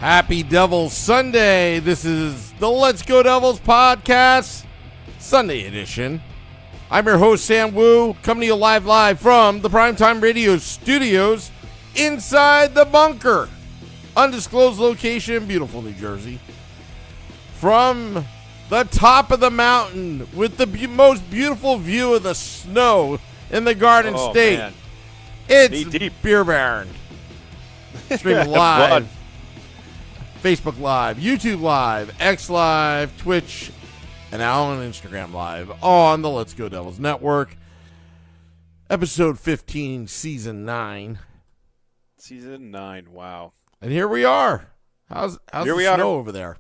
Happy Devils Sunday. This is the Let's Go Devils podcast, Sunday edition. I'm your host, Sam Wu, coming to you live from the Primetime Radio studios inside the bunker. Undisclosed location, beautiful New Jersey. From the top of the mountain with the most beautiful view of the snow in the Garden State. Man. It's Deep. Beer Baron. Streaming live. Facebook Live, YouTube Live, X Live, Twitch, and now on Instagram Live on the Let's Go Devils Network. Episode 15, Season 9. Season 9, wow. And here we are. How's the snow over there?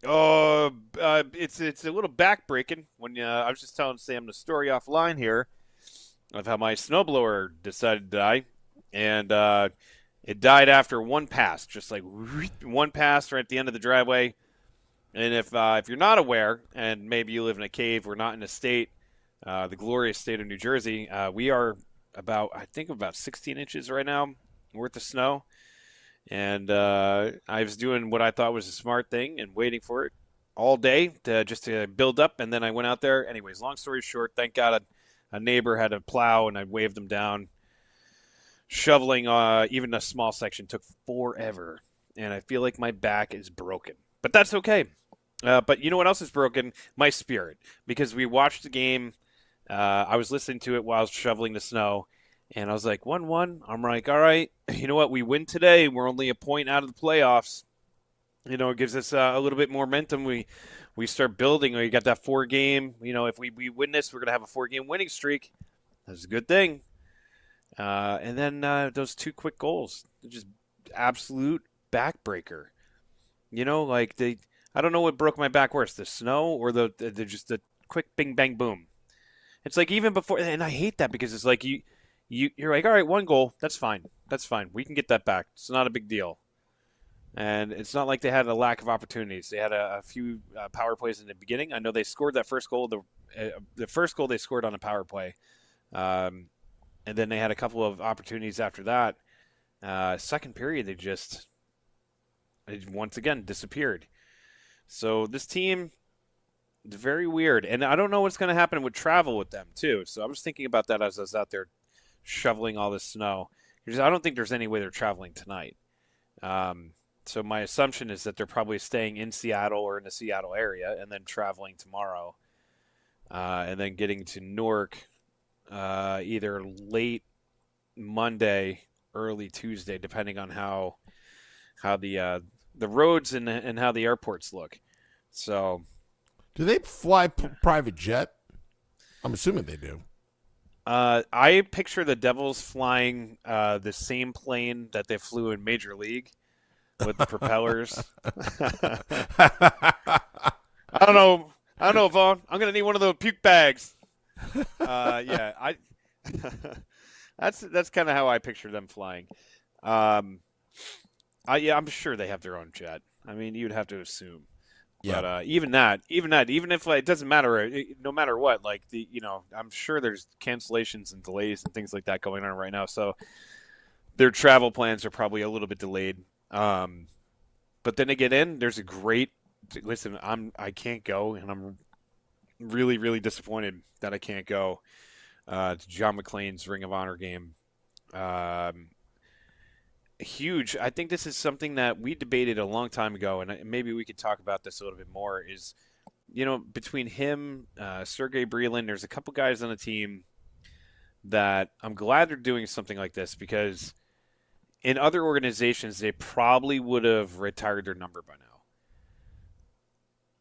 It's a little backbreaking. When I was just telling Sam the story offline here of how my snowblower decided to die. And it died after one pass, just like one pass right at the end of the driveway. And if you're not aware, and maybe you live in a cave, we're not in a state, the glorious state of New Jersey, we are about 16 inches right now worth of snow. And I was doing what I thought was a smart thing and waiting for it all day to build up. And then I went out there. Anyways, long story short, thank God a neighbor had a plow, and I waved them down. Shoveling even a small section took forever, and I feel like my back is broken. But that's okay. But you know what else is broken? My spirit. Because we watched the game. I was listening to it while I was shoveling the snow, and I was like, 1-1. I'm like, all right, you know what? We win today. We're only a point out of the playoffs. You know, it gives us a little bit more momentum. We start building. We got that 4-game. You know, if we win this, we're going to have a 4-game winning streak. That's a good thing. And then those 2 quick goals, just absolute backbreaker. You know, like I don't know what broke my back worse, the snow or the just the quick bing bang boom. It's like even before, and I hate that because it's like you're like, all right, 1 goal, that's fine, we can get that back. It's not a big deal. And it's not like they had a lack of opportunities. They had a few power plays in the beginning. I know they scored that first goal. The first goal they scored on a power play. And then they had a couple of opportunities after that. Second period, they once again disappeared. So this team is very weird. And I don't know what's going to happen with travel with them, too. So I was thinking about that as I was out there shoveling all this snow. Because I don't think there's any way they're traveling tonight. So my assumption is that they're probably staying in Seattle or in the Seattle area and then traveling tomorrow. And then getting to Newark either late Monday, early Tuesday, depending on how the roads and how the airports look. So, do they fly private jet? I'm assuming they do. I picture the Devils flying the same plane that they flew in Major League with the propellers. I don't know, Vaughn. I'm gonna need one of those puke bags. Yeah, that's kind of how I picture them flying. I'm sure they have their own jet. I mean, you'd have to assume. Yeah. But even if it doesn't matter, no matter what, like I'm sure there's cancellations and delays and things like that going on right now. So their travel plans are probably a little bit delayed. But then they get in. There's a great listen. I can't go, and I'm really, really disappointed that I can't go to John McClain's Ring of Honor game. Huge. I think this is something that we debated a long time ago, and maybe we could talk about this a little bit more, is, between him, Sergei Brylin, there's a couple guys on the team that I'm glad they're doing something like this, because in other organizations, they probably would have retired their number by now.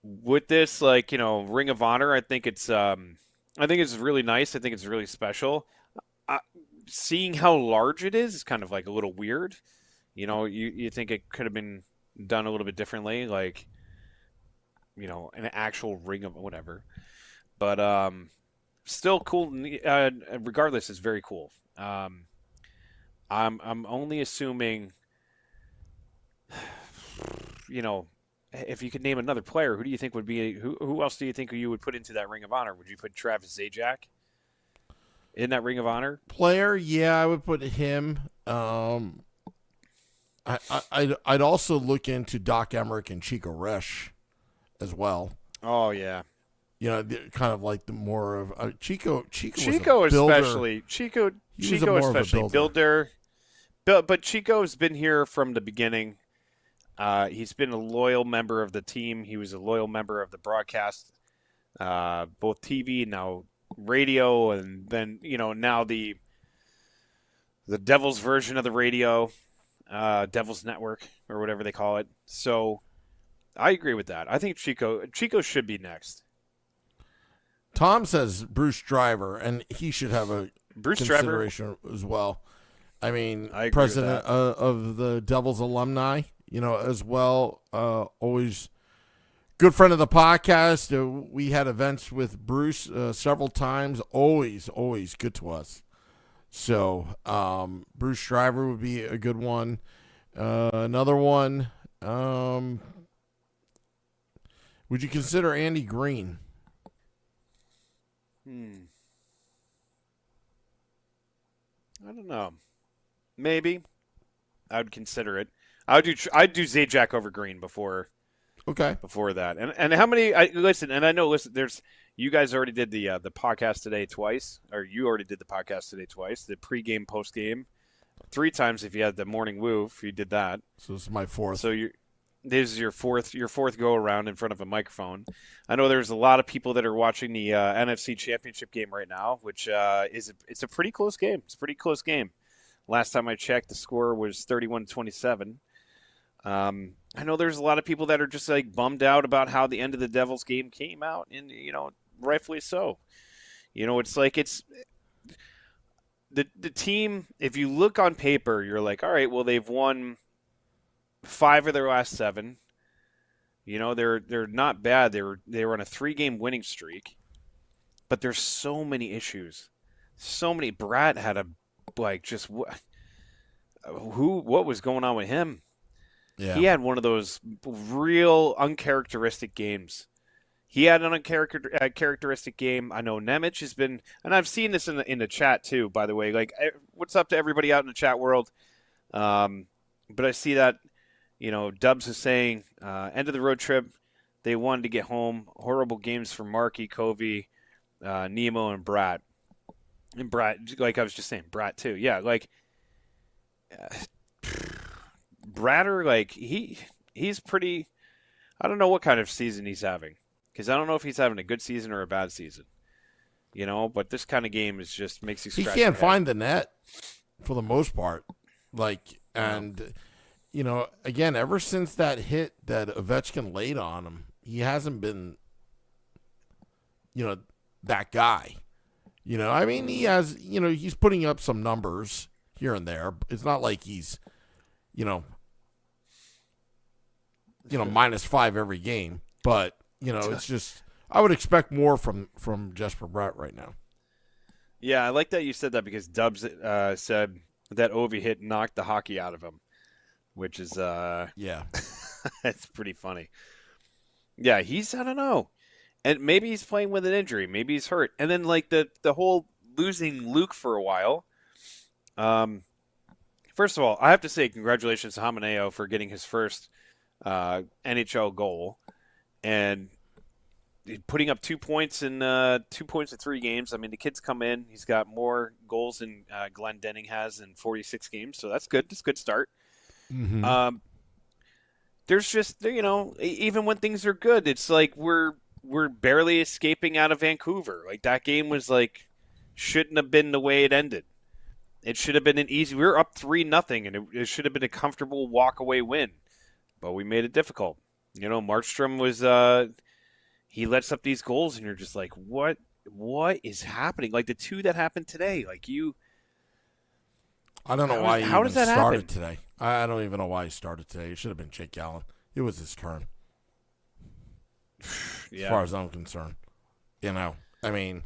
With this, Ring of Honor, I think it's really nice. I think it's really special. Seeing how large it is kind of like a little weird. You think it could have been done a little bit differently, like, an actual ring of whatever. But still cool. Regardless, it's very cool. I'm only assuming, if you could name another player, who do you think would be who else do you think you would put into that Ring of Honor? Would you put Travis Zajac in that Ring of Honor? Player, yeah, I would put him. I'd also look into Doc Emmerich and Chico Resch as well. Oh yeah, You know, kind of like the more of Chico. Chico was a builder. especially Chico. He was Chico more of a especially builder. But Chico's been here from the beginning. He's been a loyal member of the team. He was a loyal member of the broadcast, both TV, now radio, and then now the Devils version of the radio, Devils Network or whatever they call it. So I agree with that. I think Chico should be next. Tom says Bruce Driver, and he should have a Bruce consideration as well. I mean, I agree president with that. of the Devils alumni, as well. Always good friend of the podcast. We had events with Bruce several times. Always good to us. So Bruce Driver would be a good one. Another one. Would you consider Andy Green? I don't know. Maybe I would consider it. I'd do Zajac over Green before that. And how many? Listen, and I know. There's you guys already did the podcast today twice, or you already did the podcast today twice. The pregame, postgame, 3 times if you had the morning woo. If you did that, so this is my 4th. So this is your fourth go around in front of a microphone. I know there's a lot of people that are watching the NFC Championship game right now, which it's a pretty close game. It's a pretty close game. Last time I checked, the score was 31-27. I know there's a lot of people that are just like bummed out about how the end of the Devils game came out, and rightfully so. It's like it's the team. If you look on paper, you're like, all right, well they've won 5 of their last 7. They're not bad. They were on a 3-game winning streak, but there's so many issues. So many. Bratt had what was going on with him? Yeah. He had one of those real uncharacteristic games. He had an uncharacteristic game. I know Nemec has been, and I've seen this in the chat too, by the way. Like, what's up to everybody out in the chat world? But I see that, Dubs is saying, end of the road trip, they wanted to get home. Horrible games for Markey, Covey, Nemo, and Bratt. And Bratt, like I was just saying, Bratt too. Yeah, like Bratter, like he's pretty. I don't know what kind of season he's having, because I don't know if he's having a good season or a bad season. But this kind of game is just makes you scratch. He can't find the net for the most part. Like, and again, ever since that hit that Ovechkin laid on him, he hasn't been, that guy. I mean, he has, he's putting up some numbers here and there. It's not like he's, -5 every game. But, it's just, I would expect more from Jesper Bratt right now. Yeah, I like that you said that, because Dubs said that Ovi hit knocked the hockey out of him, which is, yeah, it's pretty funny. Yeah, I don't know. And maybe he's playing with an injury. Maybe he's hurt. And then, like, the whole losing Luke for a while. First of all, I have to say congratulations to Hamaneo for getting his first NHL goal. And putting up 2 points in 2 points in 3 games. I mean, the kid's come in. He's got more goals than Glenn Denning has in 46 games. So that's good. It's a good start. Mm-hmm. There's just, even when things are good, it's like we're barely escaping out of Vancouver. Like, that game was like, shouldn't have been the way it ended. It should have been an easy. We were up 3-0, and it should have been a comfortable walk-away win. But we made it difficult. Markstrom was he lets up these goals, and you're just like, what is happening? Like the 2 that happened today. Like I don't know why he how does that started happen? today. I don't even know why he started today. It should have been Jake Gallen. It was his turn. Yeah. As far as I'm concerned. I mean,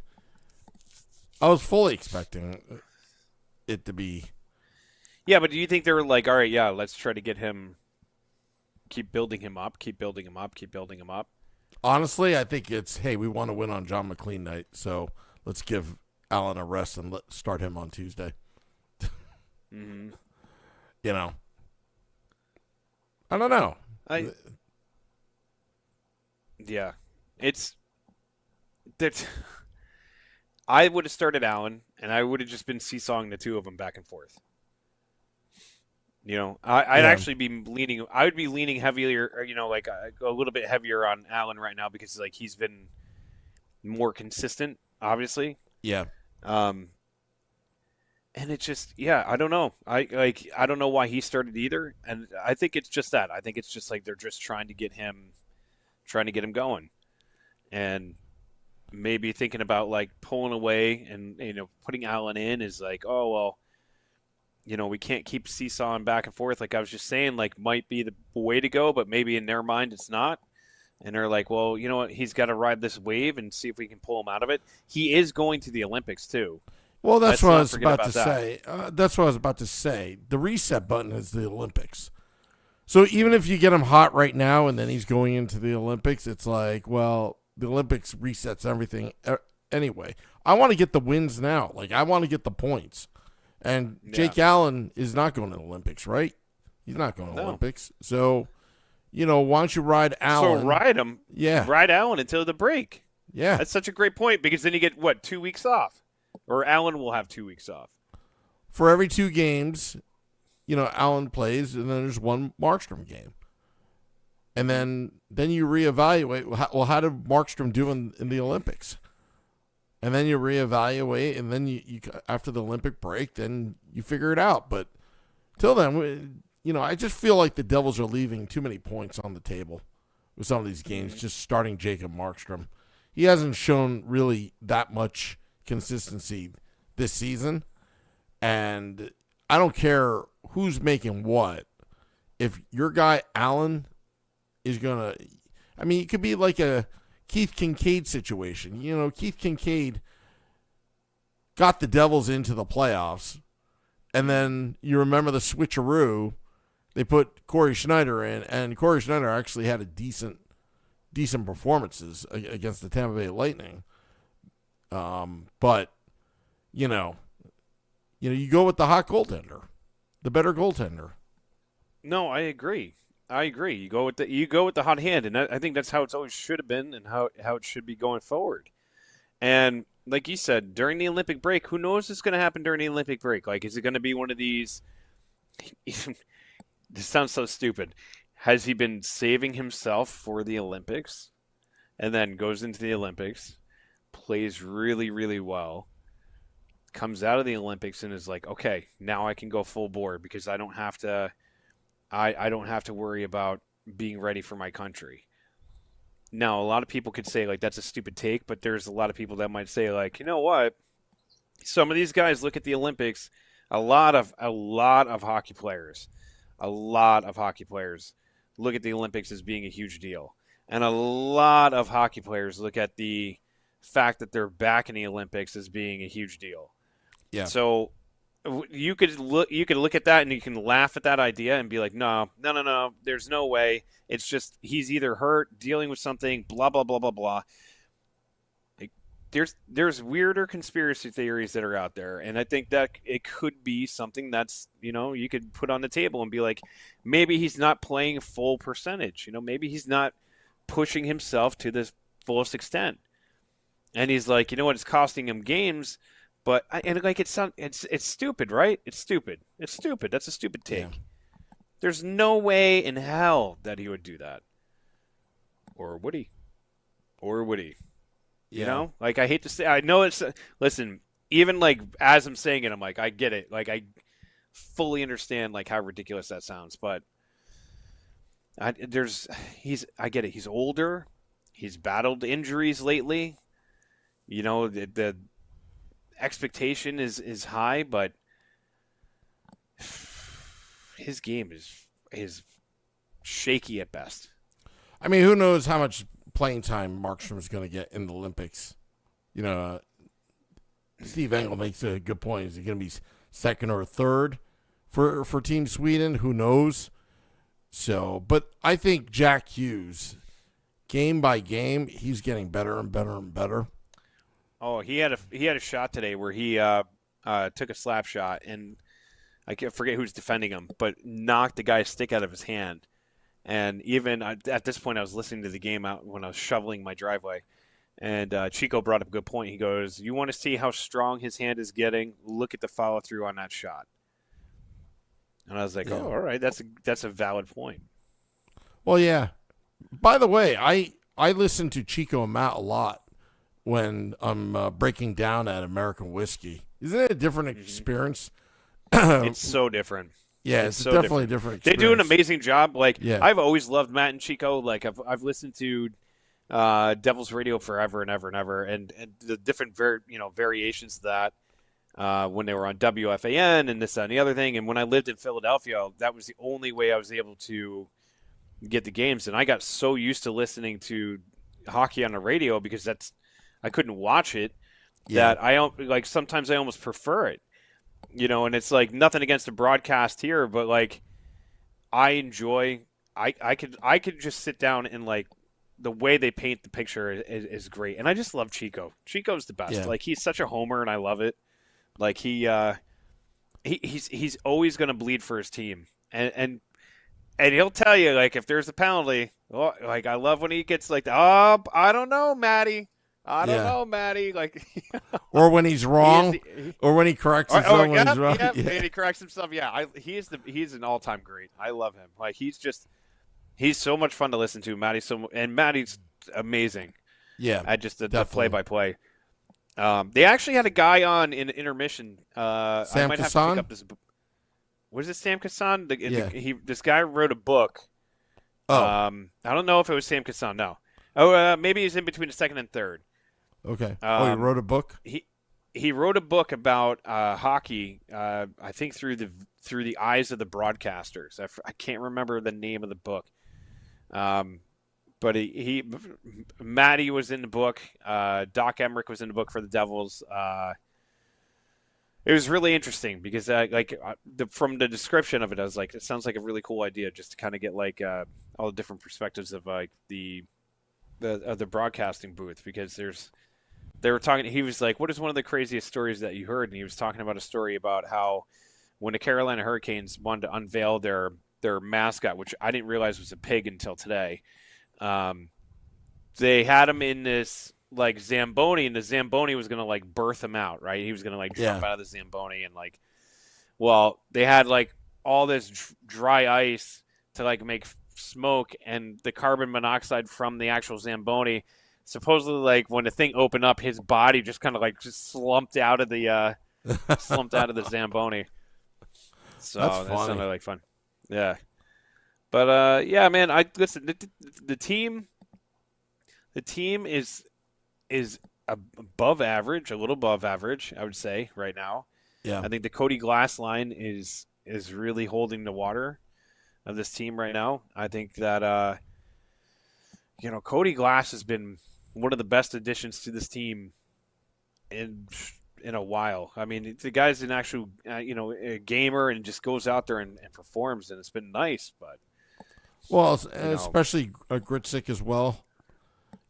I was fully expecting it to be. Yeah, but do you think they were like, all right, yeah, let's try to get him, keep building him up, keep building him up, keep building him up? Honestly, I think it's, hey, we want to win on John McLean night, so let's give Allen a rest and start him on Tuesday. Mm-hmm. I don't know. Yeah, it's that. I would have started Allen, and I would have just been seesawing the two of them back and forth. I'd actually be leaning. I would be leaning heavier, like a little bit heavier on Allen right now because like he's been more consistent, obviously. Yeah. And it's just, I don't know. I don't know why he started either, and I think it's just that. I think it's just like they're just trying to get him going, and maybe thinking about like pulling away and putting Allen in is like, oh well. We can't keep seesawing back and forth. Like I was just saying, like might be the way to go, but maybe in their mind it's not. And they're like, well, you know what? He's got to ride this wave and see if we can pull him out of it. He is going to the Olympics too. Well, that's what I was about to say. That's what I was about to say. The reset button is the Olympics. So even if you get him hot right now and then he's going into the Olympics, it's like, well, the Olympics resets everything anyway. I want to get the wins now. Like I want to get the points. And Jake Allen is not going to the Olympics, right? He's not going to the Olympics. So, why don't you ride Allen? So ride him. Yeah. Ride Allen until the break. Yeah. That's such a great point because then you get, 2 weeks off? Or Allen will have 2 weeks off. For every 2 games, Allen plays, and then there's one Markstrom game. And then you reevaluate, well, how did Markstrom do in the Olympics? And then you reevaluate, and then you after the Olympic break, then you figure it out. But till then, I just feel like the Devils are leaving too many points on the table with some of these games, just starting Jacob Markstrom. He hasn't shown really that much consistency this season, and I don't care who's making what. If your guy Allen is going to – I mean, it could be like a – Keith Kincaid situation. Keith Kincaid got the Devils into the playoffs, and then you remember the switcheroo. They put Corey Schneider in, and Corey Schneider actually had a decent performances against the Tampa Bay Lightning. But you go with the hot goaltender, the better goaltender. No, I agree. You go with the hot hand, and I think that's how it's always should have been, and how it should be going forward. And like you said, during the Olympic break, who knows what's going to happen during the Olympic break? Like, is it going to be one of these? This sounds so stupid. Has he been saving himself for the Olympics, and then goes into the Olympics, plays really, really well, comes out of the Olympics, and is like, okay, now I can go full bore because I don't have to. I don't have to worry about being ready for my country. Now, a lot of people could say, like, that's a stupid take, but there's a lot of people that might say, like, you know what? Some of these guys look at the Olympics, a lot of hockey players look at the Olympics as being a huge deal. And a lot of hockey players look at the fact that they're back in the Olympics as being a huge deal. Yeah. So you could look at that and you can laugh at that idea and be like, no, there's no way. It's just he's either hurt, dealing with something, blah blah blah blah blah. Like, there's weirder conspiracy theories that are out there, and I think that it could be something that's you could put on the table and be like, maybe he's not playing full percentage. Maybe he's not pushing himself to the fullest extent, and he's like, it's costing him games. But it's stupid, right? It's stupid. That's a stupid take. Yeah. There's no way in hell that he would do that. Or would he? Yeah. Like, I hate to say, I know it's, listen, even like as I'm saying it, I'm like, I get it. Like, I fully understand like how ridiculous that sounds, but I get it. He's older. He's battled injuries lately. The expectation is high, but his game is shaky at best. I mean, who knows how much playing time Markstrom is going to get in the Olympics? Steve Engel makes a good point. Is he going to be second or third for Team Sweden? Who knows? So, but I think Jack Hughes, game by game, he's getting better and better and better. Oh, he had a shot today where he took a slap shot, and I forget who's defending him, but knocked the guy's stick out of his hand. And even at this point, I was listening to the game out when I was shoveling my driveway. And Chico brought up a good point. He goes, "You want to see how strong his hand is getting? Look at the follow through on that shot." And I was like, Yeah. "Oh, all right, that's a valid point." Well, yeah. By the way, I listen to Chico and Matt a lot when I'm breaking down at American Whiskey. Isn't it a different experience? It's so different. Yeah, it's so definitely a different They experience. do an amazing job. Like Yeah. I've always loved Matt and Chico. Like I've listened to Devil's Radio forever and ever and ever, and the different variations of that when they were on WFAN and this that, and the other thing. And when I lived in Philadelphia, that was the only way I was able to get the games. And I got so used to listening to hockey on the radio because I couldn't watch it. Yeah. That I like sometimes I almost prefer it. And it's like nothing against the broadcast here, but like I enjoy. I could just sit down and like the way they paint the picture is great, and I just love Chico. Chico's the best. Yeah. Like he's such a homer, and I love it. Like he's always going to bleed for his team, and he'll tell you like if there's a penalty. Oh, like I love when he gets like, "Oh, I don't know, Matty. I don't know, Matty." Like, or when he's wrong, or when he corrects himself when he's wrong. Yeah, and he corrects himself. Yeah, he's an all-time great. I love him. Like he's so much fun to listen to. Matty's amazing. Yeah, at just the play-by-play. They actually had a guy on in intermission. Sam I might have Kassan? to pick up this. Was it Sam Kassan? This guy wrote a book. Oh, I don't know if it was Sam Kassan. No. Oh, maybe he's in between the second and third. okay. He wrote a book. He wrote a book about hockey. I think through the eyes of the broadcasters. I can't remember the name of the book. But Matty was in the book. Doc Emmerich was in the book for the Devils. It was really interesting because from the description of it, I was like, it sounds like a really cool idea just to kind of get like all the different perspectives of like the broadcasting booth, because they were talking. He was like, "What is one of the craziest stories that you heard?" And he was talking about a story about how when the Carolina Hurricanes wanted to unveil their mascot, which I didn't realize was a pig until today, they had him in this like Zamboni, and the Zamboni was gonna like birth him out, right? He was gonna like jump out of the Zamboni, and like, well, they had like all this dry ice to like make smoke, and the carbon monoxide from the actual Zamboni. Supposedly, like when the thing opened up, his body just kind of like just slumped out of the Zamboni. So that sounded like fun. Yeah, but yeah, man. Listen. The team is above average, a little above average, I would say right now. Yeah, I think the Cody Glass line is really holding the water of this team right now. I think that Cody Glass has been one of the best additions to this team in a while. I mean, the guy's an actual a gamer and just goes out there and performs, and it's been nice. But especially Gritzik as well.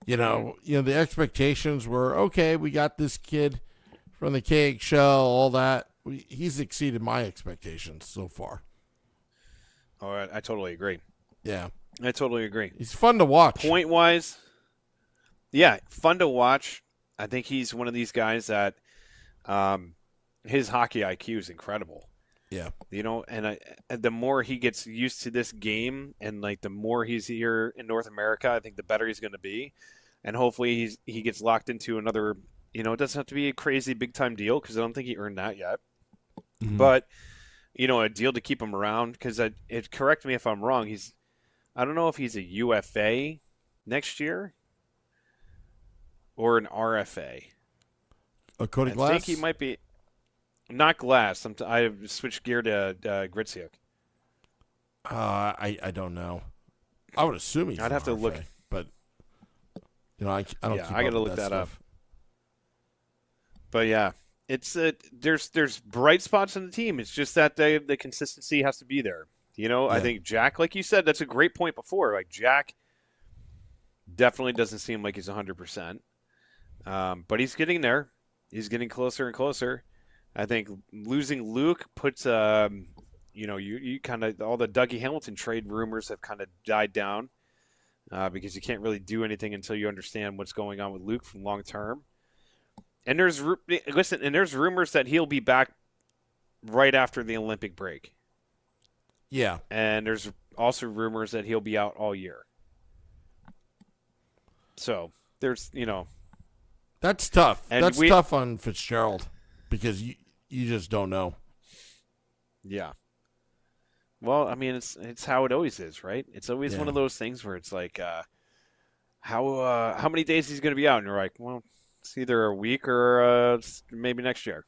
The expectations were okay. We got this kid from the KHL, all that. He's exceeded my expectations so far. All right, I totally agree. Yeah, I totally agree. He's fun to watch. Point wise, yeah, fun to watch. I think he's one of these guys that his hockey IQ is incredible. Yeah, and the more he gets used to this game, and like the more he's here in North America, I think the better he's going to be, and hopefully he gets locked into another. It doesn't have to be a crazy big time deal because I don't think he earned that yet, but a deal to keep him around because correct me if I'm wrong. I don't know if he's a UFA next year or an RFA. Cody Glass? I think he might be. Not Glass. I switched gear to Gritsyuk. I don't know. I would assume he's. I'd have to look, but I don't. Yeah, I got to look that up. But yeah, it's there's bright spots on the team. It's just that the consistency has to be there. I think Jack, like you said, that's a great point before. Like Jack definitely doesn't seem like he's 100%, but he's getting there. He's getting closer and closer. I think losing Luke puts you kind of all the Dougie Hamilton trade rumors have kind of died down because you can't really do anything until you understand what's going on with Luke from long term. And there's rumors that he'll be back right after the Olympic break. Yeah. And there's also rumors that he'll be out all year. So there's, That's tough. And That's tough on Fitzgerald because you just don't know. Yeah. Well, I mean, it's how it always is, right? It's always one of those things where it's like, how many days he's going to be out, and you're like, well, it's either a week or maybe next year.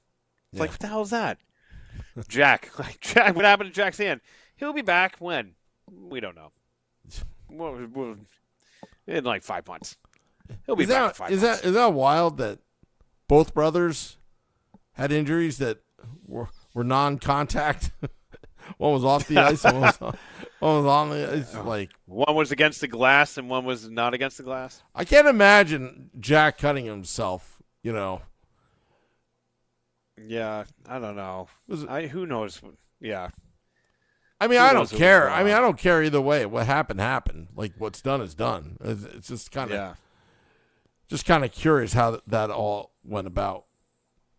It's like, what the hell is that? Jack, what happened to Jack's hand? He'll be back when? We don't know. Well, in like 5 months. He'll be back in 5 months. Is that wild that both brothers had injuries that were non-contact? One was off the ice, and one was on the ice. Like, one was against the glass, and one was not against the glass. I can't imagine Jack cutting himself. Yeah, I don't know. Who knows? Yeah. I mean, I don't care. I don't care either way. What happened. Like, what's done is done. It's just kind of curious how that all went about.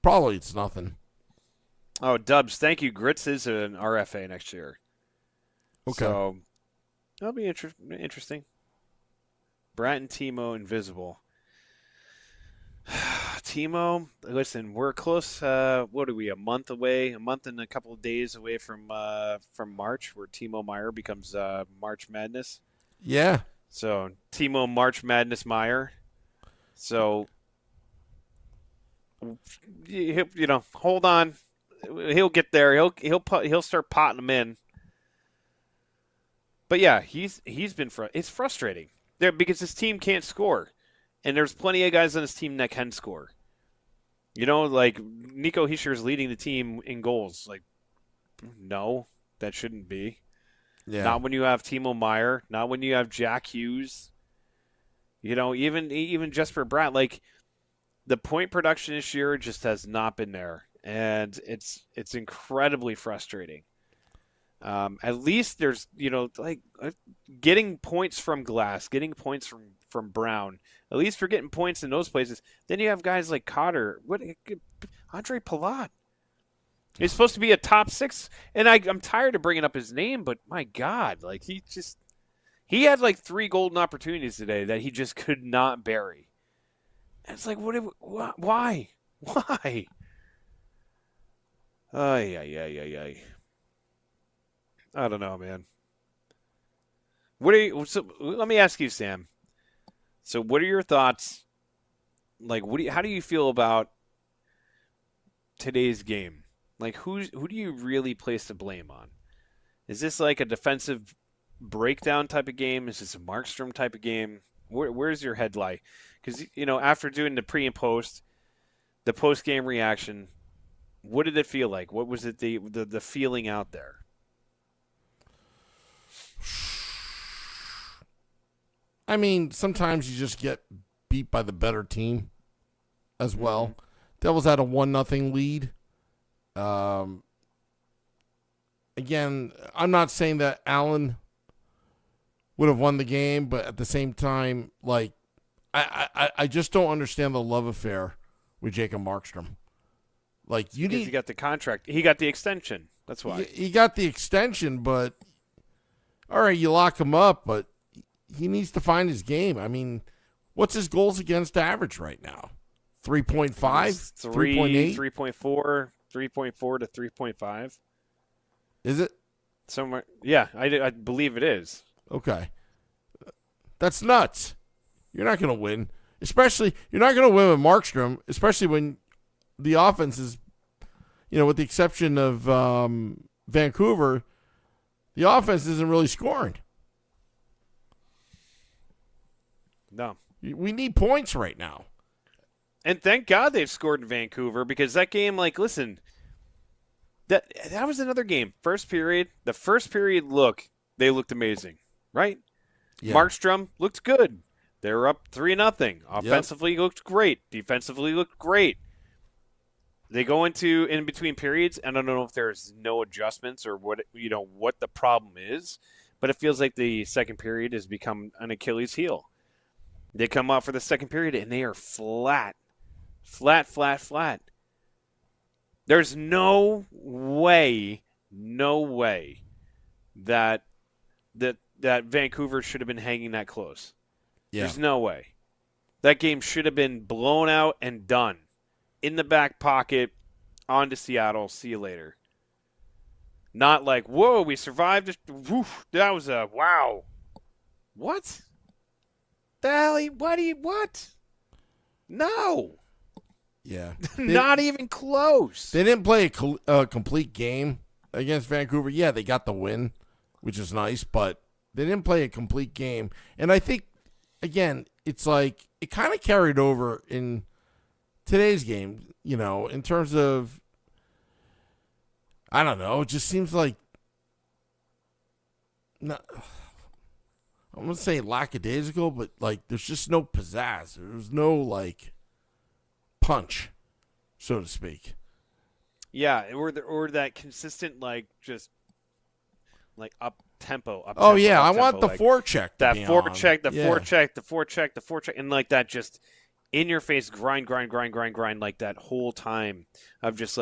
Probably it's nothing. Oh, Dubs, thank you. Grits is an RFA next year. Okay. So that'll be interesting. Brat and Timo invisible. Timo, listen, we're close. What are we? A month and a couple of days away from March, where Timo Meyer becomes March Madness. Yeah. So Timo March Madness Meyer. So hold on. He'll get there. He'll start potting them in. But yeah, he's been it's frustrating there because his team can't score, and there's plenty of guys on his team that can score. Like Nico Hischier is leading the team in goals. Like, no, that shouldn't be. Yeah. Not when you have Timo Meyer. Not when you have Jack Hughes. Even Jesper Bratt. Like, the point production this year just has not been there. And it's incredibly frustrating. At least there's getting points from Glass, getting points from Brown. At least we're getting points in those places. Then you have guys like Cotter, Andre Palat. He's supposed to be a top 6, and I'm tired of bringing up his name, but my God, like he had like 3 golden opportunities today that he just could not bury. And it's like, why? Ay. I don't know, man. So let me ask you, Sam. So what are your thoughts? Like, how do you feel about today's game? Like, who do you really place the blame on? Is this like a defensive breakdown type of game? Is this a Markstrom type of game? Where's your head lie? Because, after doing the pre and post, the post-game reaction, what did it feel like? What was it the feeling out there? I mean, sometimes you just get beat by the better team as well. Mm-hmm. Devils had a 1-0 lead. Again, I'm not saying that Allen would have won the game, but at the same time, like, I just don't understand the love affair with Jacob Markstrom. Like, he got the contract. He got the extension. That's why. He got the extension, but all right, you lock him up, but he needs to find his game. I mean, what's his goals against average right now? 3.5? 3.8? 3.4 to 3.5. Is it? Somewhere. Yeah, I believe it is. Okay. That's nuts. You're not going to win. You're not going to win with Markstrom, especially when the offense is, with the exception of Vancouver, the offense isn't really scoring. No. We need points right now. And thank God they've scored in Vancouver, because that game, like, listen, that was another game. The first period they looked amazing, right? Yeah. Markstrom looked good. They were up 3-0. Offensively looked great. Defensively looked great. They go into in between periods, and I don't know if there's no adjustments or what the problem is, but it feels like the second period has become an Achilles heel. They come out for the second period and they are flat. There's no way that Vancouver should have been hanging that close. Yeah. There's no way. That game should have been blown out and done. In the back pocket, on to Seattle, see you later. Not like, whoa, we survived. Woof, that was a wow. What? The hell? What? No. Yeah. Not even close. They didn't play a complete game against Vancouver. Yeah, they got the win, which is nice, but they didn't play a complete game. And I think, again, it's like it kind of carried over in today's game, in terms of, I don't know, it just seems like, not, I'm going to say lackadaisical, but like there's just no pizzazz. There's no like punch, so to speak. Yeah, or that consistent just up tempo. Oh yeah, I want the forecheck. That forecheck, the forecheck, and like that just in your face grind like that whole time of just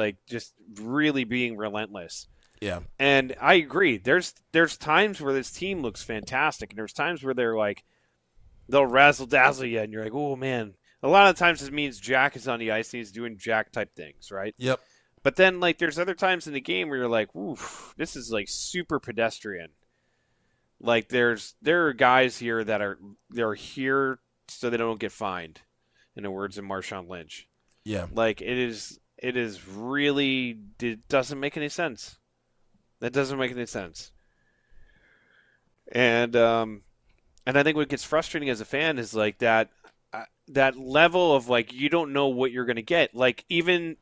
really being relentless. Yeah. And I agree. There's times where this team looks fantastic, and there's times where they'll razzle dazzle you, and you're like, oh man. A lot of times it means Jack is on the ice and he's doing Jack type things, right? Yep. But then there's other times in the game where you're like, oof, this is super pedestrian. Like there are guys here they're here so they don't get fined, in the words of Marshawn Lynch. Yeah. Like it is really, it doesn't make any sense. That doesn't make any sense. And I think what gets frustrating as a fan is like that level of you don't know what you're going to get. Like even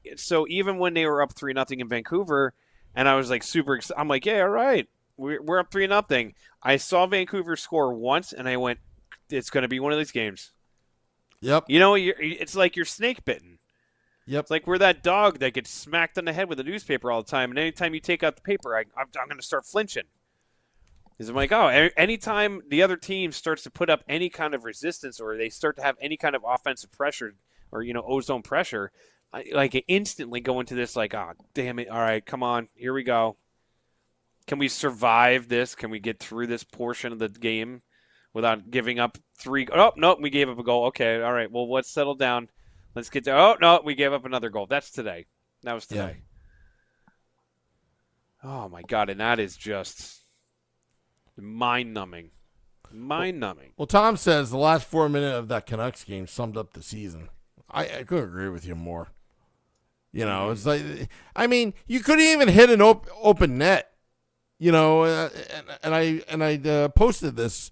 when they were up 3-0 in Vancouver, and I was super excited, I'm like, yeah, all right, we're up 3-0. I saw Vancouver score once, and I went, it's going to be one of these games. Yep. It's like you're snake bitten. Yep. It's like we're that dog that gets smacked on the head with a newspaper all the time, and anytime you take out the paper, I'm going to start flinching. Because I'm like, oh, anytime the other team starts to put up any kind of resistance or they start to have any kind of offensive pressure or, ozone pressure, I instantly go into this oh, damn it. All right, come on. Here we go. Can we survive this? Can we get through this portion of the game without giving up 3? Oh, no, we gave up a goal. Okay, all right. Well, let's settle down. Let's get there. Oh, no, we gave up another goal. That's today. That was today. Yeah. Oh, my God. And that is just mind-numbing. Mind-numbing. Well, Tom says the last 4 minutes of that Canucks game summed up the season. I couldn't agree with you more. It's like, I mean, you couldn't even hit an open net. And I posted this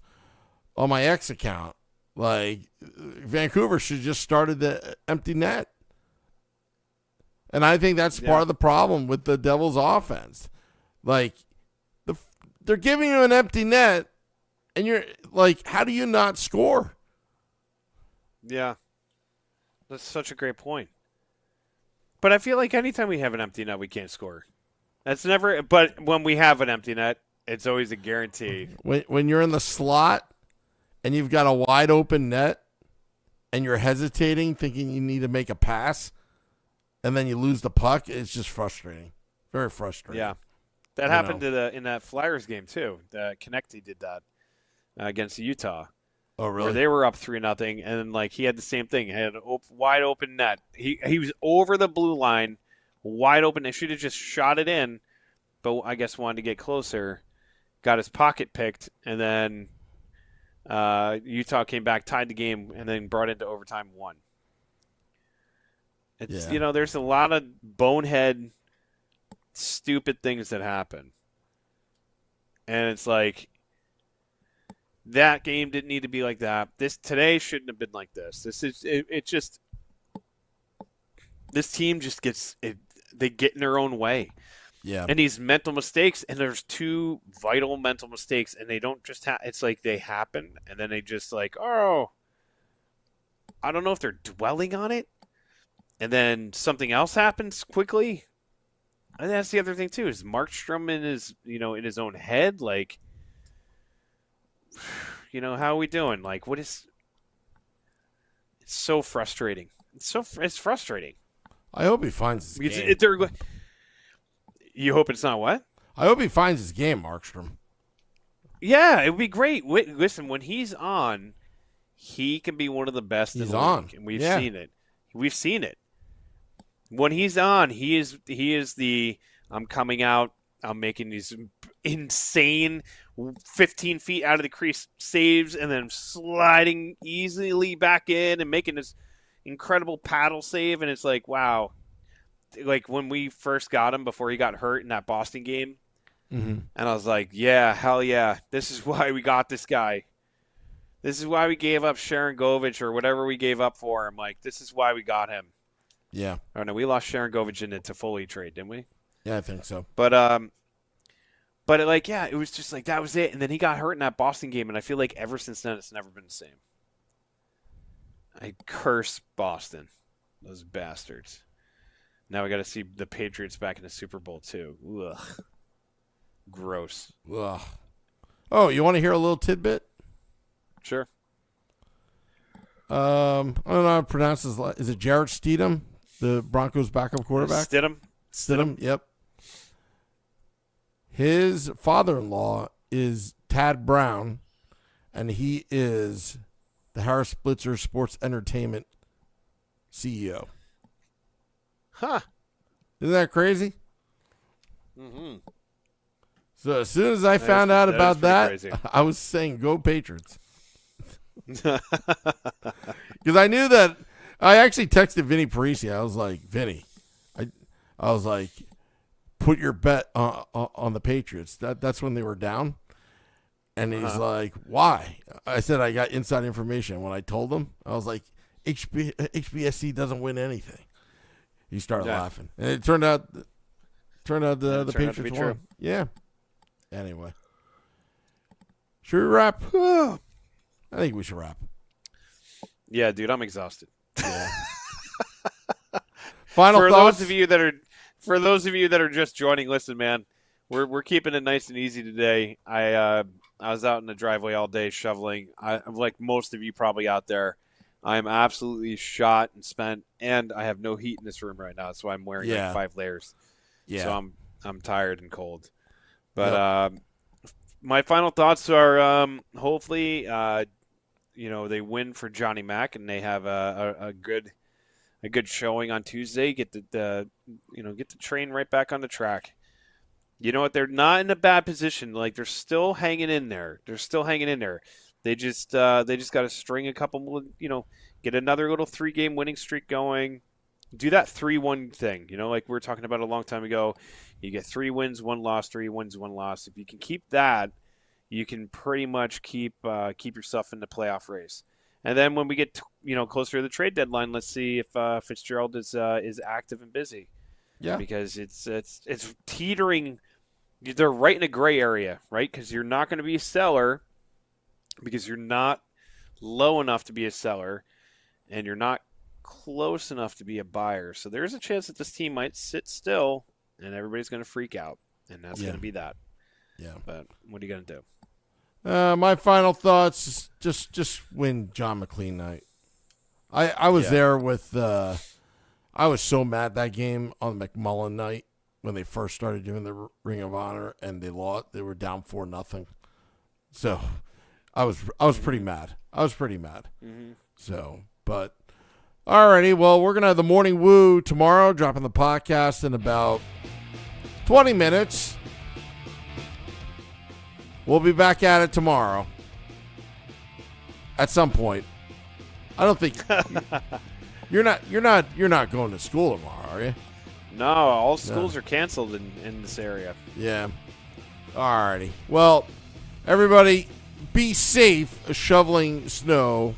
on my X account. Like, Vancouver should just started the empty net. And I think that's part of the problem with the Devils' offense. Like, they're giving you an empty net, and you're like, how do you not score? Yeah. That's such a great point. But I feel like anytime we have an empty net, we can't score. That's never. But when we have an empty net, it's always a guarantee. When you're in the slot and you've got a wide open net and you're hesitating, thinking you need to make a pass, and then you lose the puck, it's just frustrating. Very frustrating. Yeah. That happened in that Flyers game, too. Konecny did that against Utah. Oh, really? Where they were up 3-0, and he had the same thing. He had an wide open net. He was over the blue line, wide open. They should have just shot it in, but I guess wanted to get closer. Got his pocket picked, and then Utah came back, tied the game, and then brought into overtime, won. It's there's a lot of bonehead, stupid things that happen, and it's like, that game didn't need to be like that. Today shouldn't have been like this. This team just gets it. They get in their own way. Yeah. And these mental mistakes, and there's 2 vital mental mistakes, and they don't just it's like they happen, and then they just oh, I don't know if they're dwelling on it, and then something else happens quickly. And that's the other thing too. Is Markstrom in his own head? Like, how are we doing? Like, what is? It's so frustrating. It's frustrating. I hope he finds his game. You hope it's not what? I hope he finds his game, Markstrom. Yeah, it would be great. Listen, when he's on, he can be one of the best in the league, and we've seen it. We've seen it. When he's on, he is the I'm coming out, I'm making these insane 15 feet out of the crease saves and then sliding easily back in and making this incredible paddle save, and it's like, wow. Like when we first got him before he got hurt in that Boston game, and I was like, yeah, hell yeah, this is why we got this guy. This is why we gave up Sharon Govich or whatever we gave up for him. Like, this is why we got him. Yeah. Oh no, we lost Sharon Govich in the Toffoli trade, didn't we? Yeah, I think so. But it was just like that was it. And then he got hurt in that Boston game, and I feel like ever since then it's never been the same. I curse Boston, those bastards. Now we got to see the Patriots back in the Super Bowl too. Ugh, gross. Ugh. Oh, you want to hear a little tidbit? Sure. I don't know how to pronounce his last. Is it Jarrett Stidham, the Broncos' backup quarterback? Stidham. Yep. His father-in-law is Tad Brown, and he is the Harris Blitzer Sports Entertainment CEO. Huh. Isn't that crazy? Mm-hmm. So as soon as I found out about that, crazy. I was saying, go Patriots. Because I knew that. I actually texted Vinny Parisi. I was like, Vinny, I was like, put your bet on the Patriots. That's when they were down. And he's like, why? I said, I got inside information. When I told him, I was like, HBSC doesn't win anything. He started laughing. And it turned out the Patriots won. Yeah. Anyway. Should we wrap? I think we should wrap. Yeah, dude, I'm exhausted. Yeah. Final for thoughts? For those of you that are just joining, listen, man, we're keeping it nice and easy today. I was out in the driveway all day shoveling. I'm like most of you probably out there. I am absolutely shot and spent, and I have no heat in this room right now. That's why I'm wearing like 5 layers. Yeah. So I'm tired and cold. But my final thoughts are hopefully they win for Johnny Mac and they have a good showing on Tuesday. Get the train right back on the track. You know what? They're not in a bad position. Like they're still hanging in there. They just got to string a couple. Get another little 3-game winning streak going. Do that 3-1 thing. Like we were talking about a long time ago. You get 3 wins, 1 loss, 3 wins, 1 loss. If you can keep that, you can pretty much keep yourself in the playoff race. And then when we get closer to the trade deadline, let's see if Fitzgerald is active and busy. Yeah, because it's teetering. They're right in a gray area, right? Because you're not going to be a seller because you're not low enough to be a seller, and you're not close enough to be a buyer. So there's a chance that this team might sit still, and everybody's going to freak out, and that's going to be that. Yeah. But what are you going to do? My final thoughts: just win John McLean night. I was there with. I was so mad that game on McMullen night when they first started doing the Ring of Honor and they lost. They were down 4-0. So I was pretty mad. Mm-hmm. So, but alrighty. Well, we're gonna have the morning woo tomorrow. Dropping the podcast in about 20 minutes. We'll be back at it tomorrow. At some point. I don't think you're not going to school tomorrow, are you? No, all schools are canceled in this area. Yeah. Alrighty. Well, everybody, be safe shoveling snow.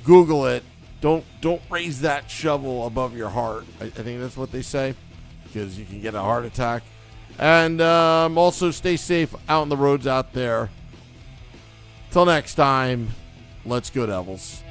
Google it. Don't raise that shovel above your heart. I think that's what they say, because you can get a heart attack. And also stay safe out on the roads out there. Till next time, let's go Devils.